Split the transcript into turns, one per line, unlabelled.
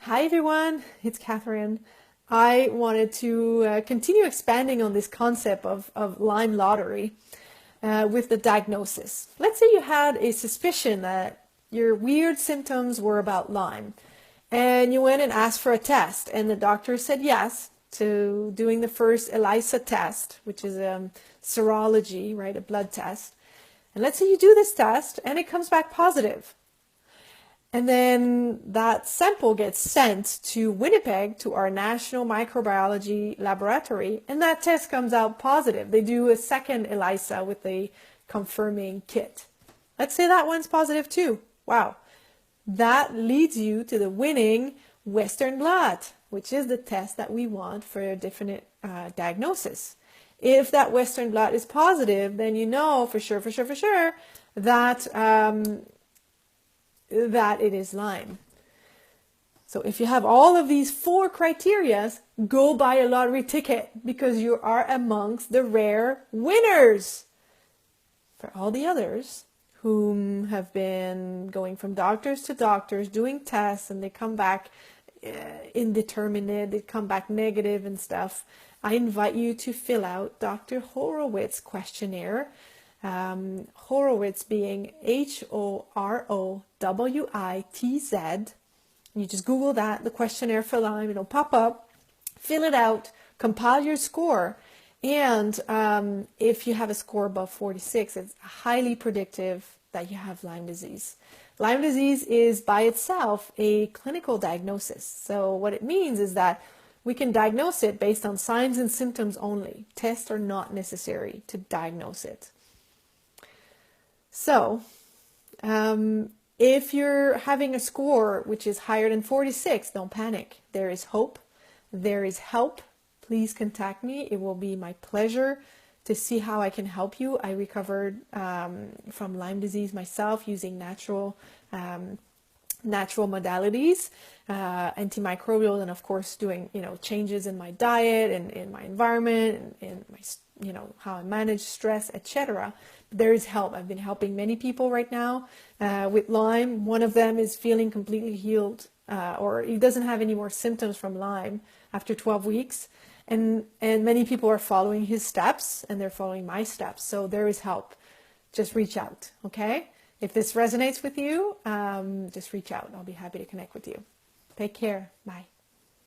Hi everyone, it's Catherine. I wanted to continue expanding on this concept of Lyme lottery with the diagnosis. Let's say you had a suspicion that your weird symptoms were about Lyme, and you went and asked for a test, and the doctor said yes to doing the first ELISA test, which is serology, right, a blood test. And let's say you do this test and it comes back positive. And then that sample gets sent to Winnipeg to our National Microbiology Laboratory, and that test comes out positive. They do a second ELISA with a confirming kit. Let's say that one's positive too. Wow. That leads you to the winning Western blot, which is the test that we want for a definite diagnosis. If that Western blot is positive, then you know for sure that that it is Lyme. So if you have all of these 4 criteria, go buy a lottery ticket because you are amongst the rare winners. For all the others whom have been going from doctors to doctors, doing tests, and they come back indeterminate, they come back negative and stuff, I invite you to fill out Dr. Horowitz's questionnaire. Horowitz being Horowitz. You just Google that, the questionnaire for Lyme, it'll pop up, fill it out, compile your score, and if you have a score above 46, it's highly predictive that you have Lyme disease. Lyme disease is by itself a clinical diagnosis. So what it means is that we can diagnose it based on signs and symptoms only. Tests are not necessary to diagnose it. So, if you're having a score which is higher than 46, don't panic. There is hope. There is help. Please contact me. It will be my pleasure to see how I can help you. I recovered from Lyme disease myself using natural modalities, antimicrobial, and of course doing changes in my diet and in my environment and my how I manage stress, etc. There is help. I've been helping many people right now with Lyme. One of them is feeling completely healed, or he doesn't have any more symptoms from Lyme after 12 weeks. And many people are following his steps, and they're following my steps. So there is help. Just reach out, okay? If this resonates with you, just reach out. I'll be happy to connect with you. Take care. Bye.